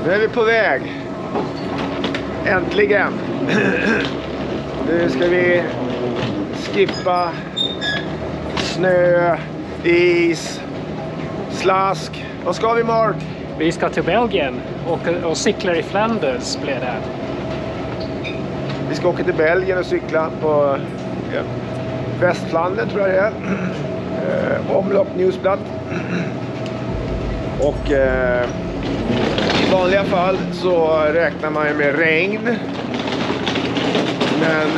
Nu är vi på väg. Äntligen. Nu ska vi skippa snö, is, slask. Vad ska vi, Mark? Vi ska till Belgien och cyklar i Flanders blir det. Vi ska åka till Belgien och cykla på Västflandern, tror jag det är. Omlopp Newsblad. Och i vanliga fall så räknar man med regn. Men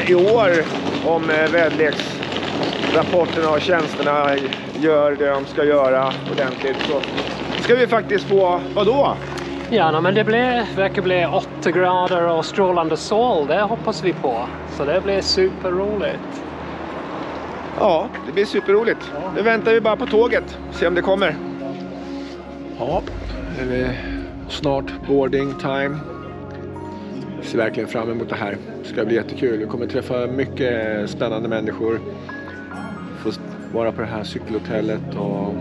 i år, om väderleksrapporterna och tjänsterna gör det de ska göra ordentligt, så ska vi faktiskt få, vadå? Ja, men det verkar bli 8 grader och strålande sol, det hoppas vi på. Så det blir superroligt. Ja, det blir superroligt. Nu väntar vi bara på tåget, se om det kommer. Ja, det är snart boarding time. Jag ser verkligen fram emot det här. Det ska bli jättekul. Vi kommer träffa mycket spännande människor. Få vara på det här cykelhotellet. Och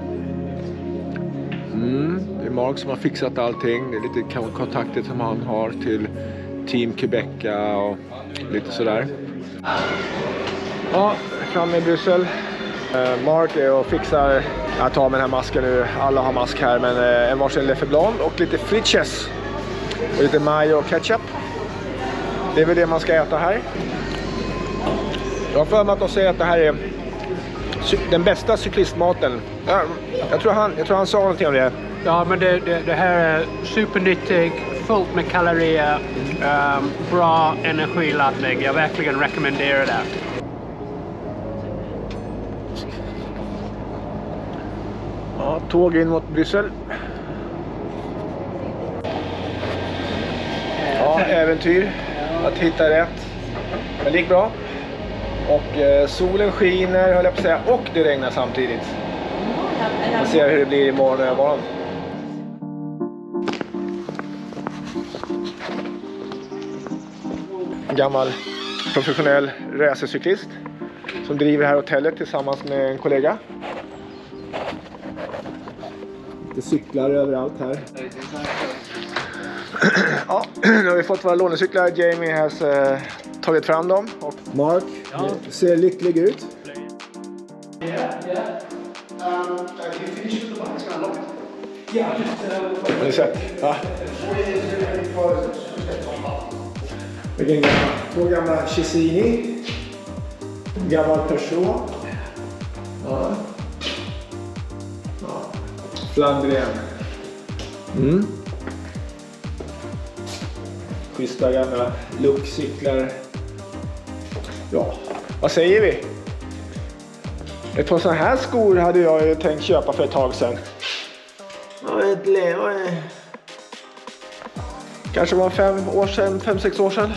det är Mark som har fixat allting. Det är lite kontakter som han har till Team Quebeca och lite sådär. Ja, framme i Bryssel. Mark är och fixar. Jag tar med den här masken nu. Alla har mask här, men en varsin Lefebvre och lite frites. Och lite mayo och ketchup. Det är väl det man ska äta här. Jag har för mig att de säger att det här är den bästa cyklistmaten. Ja, jag tror han sa någonting om det. Ja, men det här är supernyttigt, fullt med kalorier, bra energiladdning. Jag verkligen rekommenderar det. Ja, tåg in mot Bryssel. Ja, äventyr att hitta rätt. Men det gick bra. Och solen skiner, höll jag på att säga, och det regnar samtidigt. Vi ser hur det blir imorgon och övermorgon. En gammal professionell racercyklist som driver det här hotellet tillsammans med en kollega. Det cyklar överallt här. Ja, nu har vi fått våra lånecyklar. Jamie har tagit fram dem. Och Mark ser lycklig ut. Har ni sett? Ja. Två gamla Cesini. Gammal Peugeot. Ja. Flandrien. Schyssta gamla lookcyklar. Ja, vad säger vi? Ett par sådana här skor hade jag ju tänkt köpa för ett tag sedan. Kanske var 5-6 år sedan.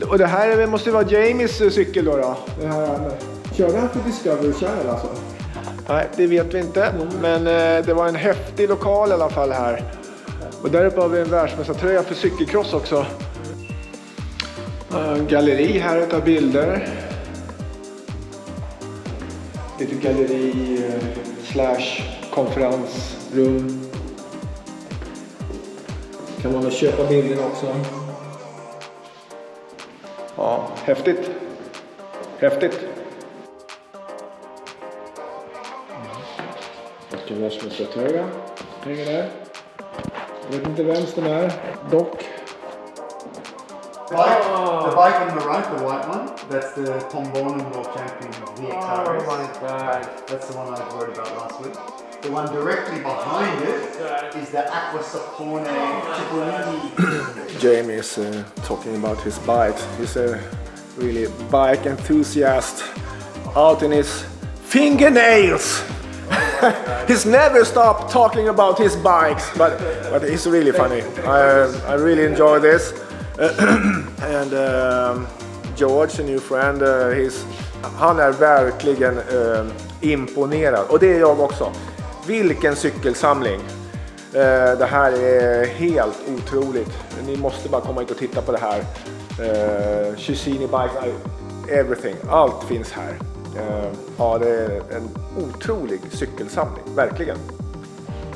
Och det här måste ju vara Jamies cykel då. Det här, körde han för Discovery Channel alltså? Nej, det vet vi inte. Men det var en häftig lokal i alla fall här. Och där uppe har vi en världsmästartröja för cykelcross också. Galleri här utav bilder. Lite galleri / konferensrum. Kan man väl köpa bilder också. Ja, häftigt. Häftigt. Och en världsmästartröja hänger där. Jag vet inte vems den är, dock. The bike on the right, the white one, that's the Tom Bonham World Champion VXRS. Oh my God. That's the one I was worried about last week. The one directly behind it is the Aqua Sapone Cipollini. Jamie is talking about his bike. He's a really bike enthusiast out in his fingernails. He's never stopped talking about his bikes, but it's really funny. I really enjoy this. And George, a new friend, han är verkligen imponerad. Och det är jag också. Vilken cykelsamling. Det här är helt otroligt. Ni måste bara komma hit och titta på det här. Cesini bikes, everything. Allt finns här. Ja, det är en otrolig cykelsamling, verkligen.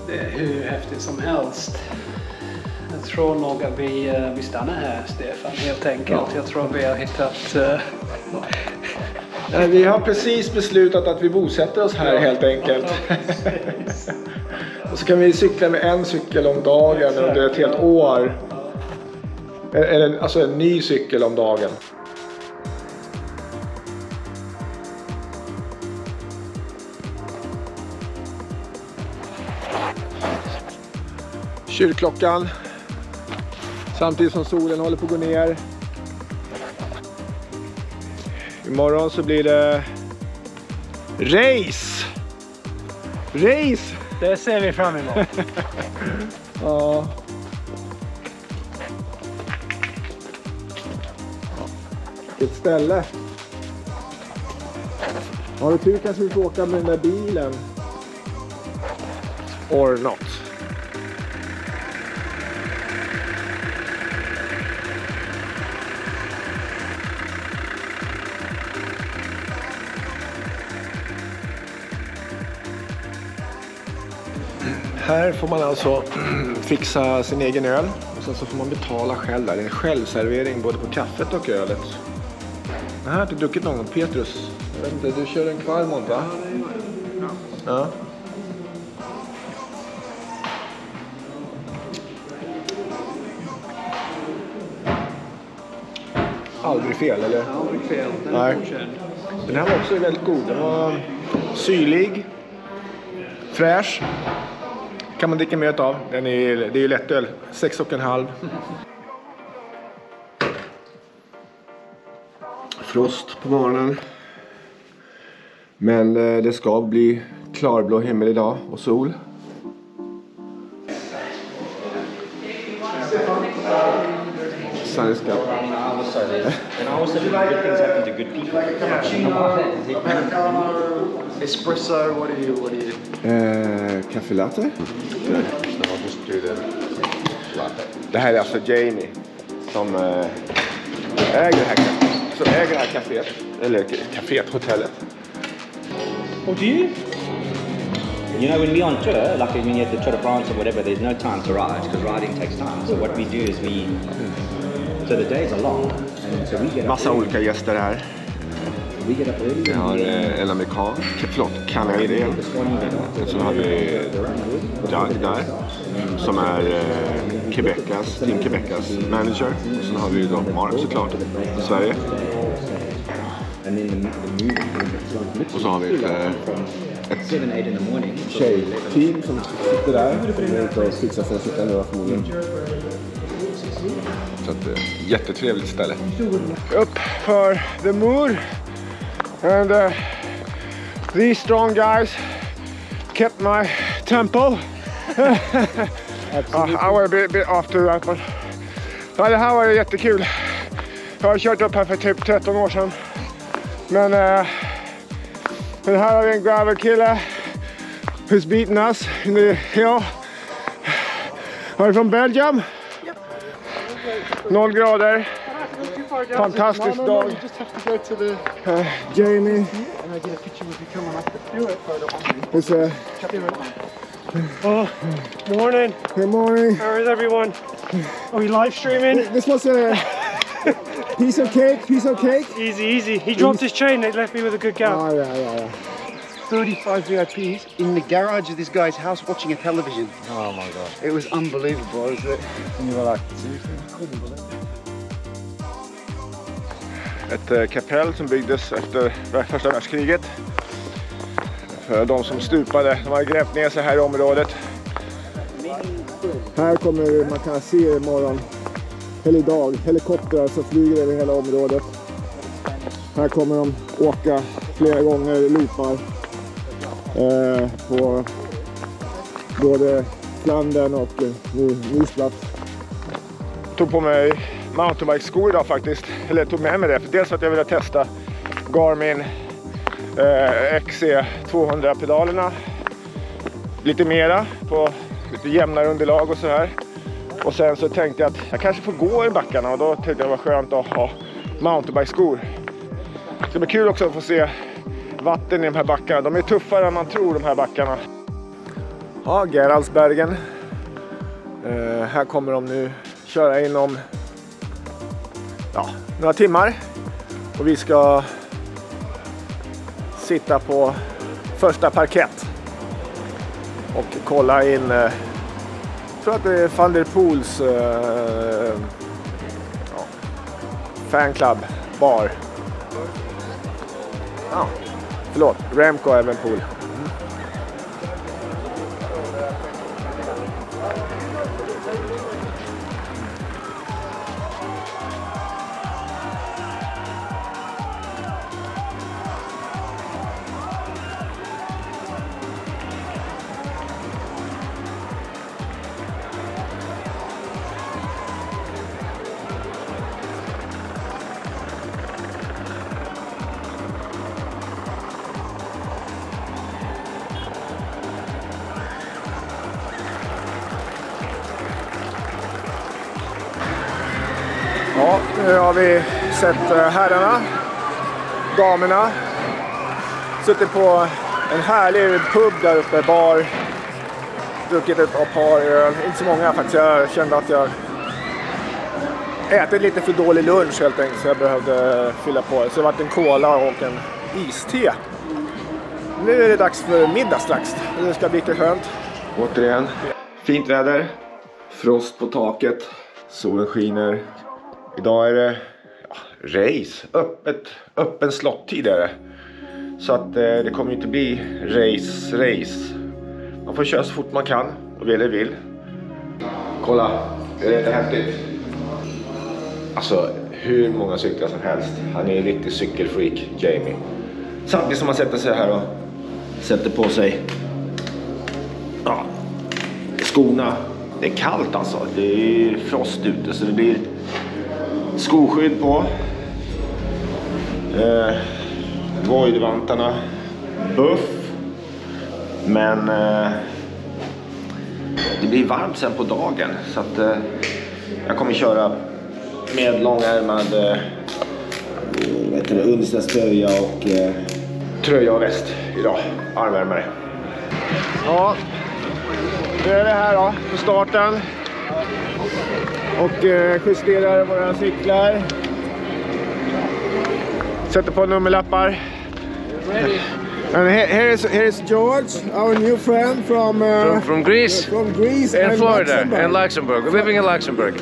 Det är hur häftigt som helst. Jag tror nog att vi stannar här, Stefan, helt enkelt. Ja. Jag tror vi har hittat... Vi har precis beslutat att vi bosätter oss här helt enkelt. Och så kan vi cykla med en cykel om dagen under ett helt år. Alltså en ny cykel om dagen. Kyrkklockan. Samtidigt som solen håller på att gå ner. Imorgon så blir det race. Race! Det ser vi fram emot. Ja. Ett ställe. Har du tur kanske vi får åka med den där bilen. Or not. Här får man alltså fixa sin egen öl och sen så får man betala själv där. Det är en självservering både på kaffet och ölet. Det här har du druckit någon gång, Petrus. Jag vet inte, du kör en Kvarmont va? Ja. Aldrig fel, eller? Aldrig fel, den är godkänd. Den här var också väldigt god. Den var syrlig, fräsch. Kan man dricka mer av. Det är ju lättöl. 6,5. Frost på morgonen. Men det ska bli klarblå himmel idag och sol. Sun is coming. And also good things happen to good people. Americano, espresso, what do you? Kaffe latte. Det här är alltså Jamie som äger det här kaféet. Eller kaféet, hotellet. Och du? You know, when we're on tour, like when you have the Tour de France or whatever, there's no time to ride because riding takes time. So what we do is so the days are long. And so we get Massa olika gäster här. We get up early. Vi har en amerikan, kanadier. Så har vi Doug där, som är Team Quebecas manager. Och sen har vi då Mark såklart, i Sverige. Och så har vi ett tjej-team som sitter där. Och fixar för att sitta nu förmodligen. Så att jättetrevligt ställe. Upp för The Moor. And these strong guys kept my tempo. I was a bit after that, but ja, det här var jättekul. Jag har kört upp här för typ 13 år sedan. Men här har vi en gravelkille who's beaten us in the hill. Are you from Belgium? 0 grader. Fantastisk dag. Jamie. Morning. Good morning. How is everyone? Are we live streaming? This was a piece of cake. Easy. He dropped his chain, they left me with a good gap. Oh, yeah. 35 VIPs in the garage of this guy's house watching a television. Oh my god. It was unbelievable, isn't it? Ett kapell som byggdes efter första världskriget. För de som stupade, de har grävt ner sig här i området. Här kommer man kan se imorgon, eller idag, helikoptrar som flyger över hela området. Här kommer de åka flera gånger, loopar på både Flandern och Nysplatt. Tog på mig mountainbike-skor idag faktiskt, eller tog med mig det, för dels att jag ville testa Garmin XC200-pedalerna lite mera på lite jämnare underlag och så här. Och sen så tänkte jag att jag kanske får gå i backarna, och då tänkte jag det var skönt att ha mountainbike-skor. Så det blir kul också att få se vatten i de här backarna. De är tuffare än man tror, de här backarna. Ja, Geraldsbergen. Här kommer de nu köra inom några timmar. Och vi ska sitta på första parkett och kolla in, jag tror att det är Van der Poels fanclub bar. Förlåt, Remco Evenepoel. Ja, nu har vi sett herrarna, damerna, suttit på en härlig pub där uppe, bar, druckit ett par öl, inte så många faktiskt, jag kände att jag ätit lite för dålig lunch helt enkelt så jag behövde fylla på, så det var en cola och en iste. Nu är det dags för middag strax, det ska bli lite skönt. Återigen, fint väder, frost på taket, solen skiner. Idag är det race, öppen slottid är det. Så att det kommer inte bli race. Man får köra så fort man kan och vill. Kolla, det är inte häftigt. Alltså hur många cyklar som helst. Han är en riktig cykelfreak, Jamie. Samtidigt som han sätter sig här och sätter på sig skorna. Det är kallt alltså, det är frost ute så det blir skoskydd på, voidvantarna, buff, men det blir varmt sen på dagen så att jag kommer köra med långärmad underställströja och tröja och väst idag, armvärmare. Ja, det är det här då på starten. Och justerar våra cyklar. Sätter på nummerlappar. And here is George, our new friend from Greece. From Greece and Florida Luxembourg. and Luxembourg. We're living in Luxembourg.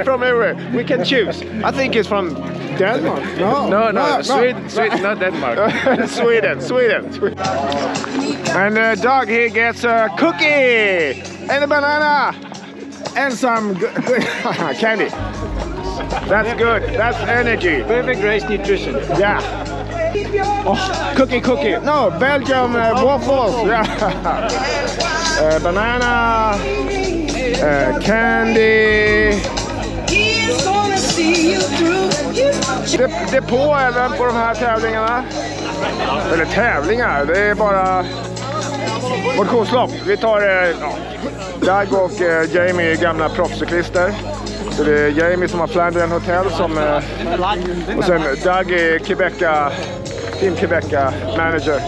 From everywhere. We can choose. I think it's from Denmark. No. Sweden, not Denmark. Sweden. And Doug, he gets a cookie and a banana. And some candy. That's good. That's energy. Perfect race nutrition. Yeah. Oh, cookie. No, Belgium waffles. Yeah. Banana. Candy. Det är på även på de här tävlingarna. Eller tävlingar, det är bara motionslopp. Vi tar Doug och Jamie är gamla proffscyklister. Så det är Jamie som har Flandern Hotel som, och sen Doug är Team Quebeca manager.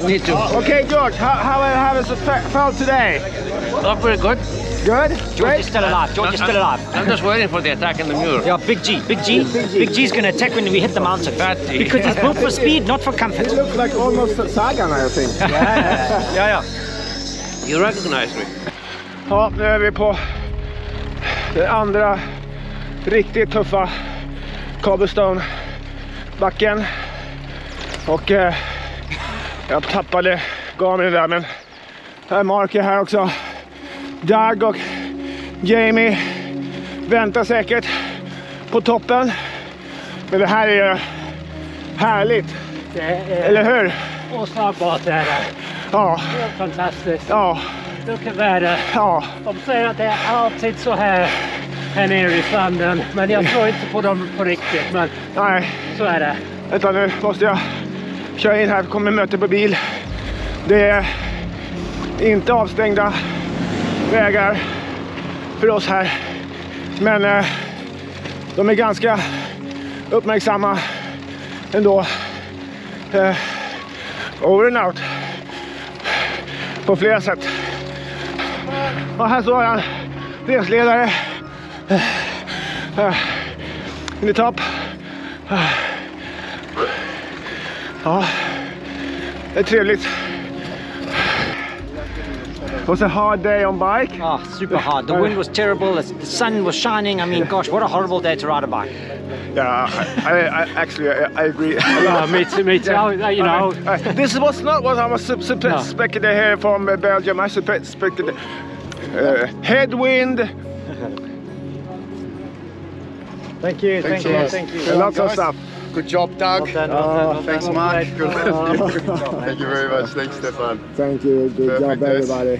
Me too. Okay, George, how has it felt today? Oh, pretty good. Good? George is still alive. George is still alive. I'm just waiting for the attack in the mule. Yeah, Big G's gonna attack when we hit the mountain. Because he's built for speed, not for comfort. It looks like almost Sagan, I think. Yeah. You recognize me? Ja, nu är vi på den andra riktigt tuffa Cobblestone-backen. Och jag tappade gamen där, men här är Mark här också. Doug och Jamie väntar säkert på toppen. Men det här är ju härligt. Eller hur? Oslagbart är det. Ja. Helt fantastiskt. Ja. Vilket väder. Ja. De säger att det är alltid så här nere i Flandern. Men jag tror inte på dem på riktigt. Men Nej. så är det. Vänta, nu måste jag köra in här. Kommer möte på bil. Det är inte avstängda vägar för oss här. Men de är ganska uppmärksamma ändå. Over and out. På flera sätt. Ja, här står han. Resledare. In the top. Ja, det är trevligt. It was a hard day on bike. Oh, super hard. The wind was terrible. The sun was shining. I mean, gosh, what a horrible day to ride a bike. Yeah, I agree. Yeah, me too. You know. This was not what I was suspected here from Belgium. I suspected headwind. Thank you. Lots of stuff. Good job, Doug. Well done. Thanks, Mark. Good Thank you very much. Thanks, Stefan. Thank you. Good job, everybody.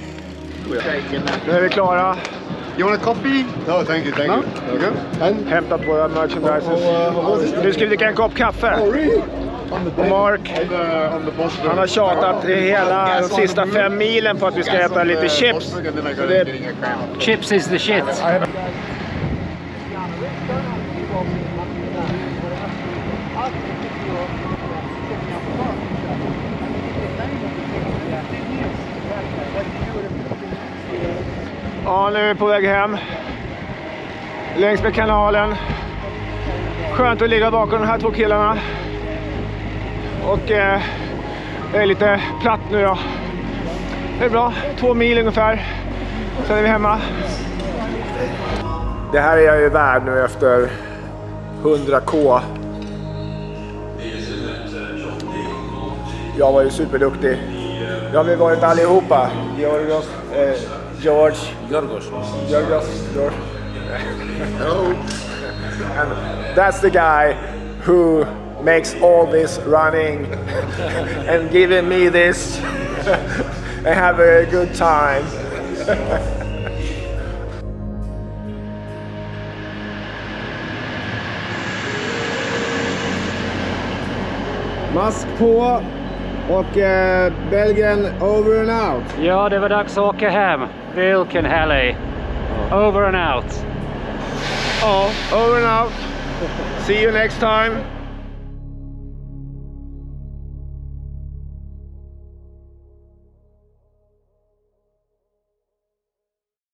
Nu är vi klara. You want a coffee? No, thank you. You go. And Hämtat våra merchandises. Nu ska vi dricka en kopp kaffe. Och Mark, han har tjatat hela de sista 5 milen på att vi ska äta lite chips. Så det, Chips is the shit. ja, nu är vi på väg hem. Längs med kanalen. Skönt att ligga bakom de här 2 killarna. Och det är lite platt nu då. Det är bra, 2 mil ungefär. Sen är vi hemma. Det här är jag ju värd nu efter 100k. Jag var ju superduktig. Det har vi varit allihopa. George. And that's the guy who makes all this running and giving me this and have a good time. Mask på och Belgien over and out. Ja, det var dags att åka hem. Vilken helg. Over and out. Oh, over and out. See you next time.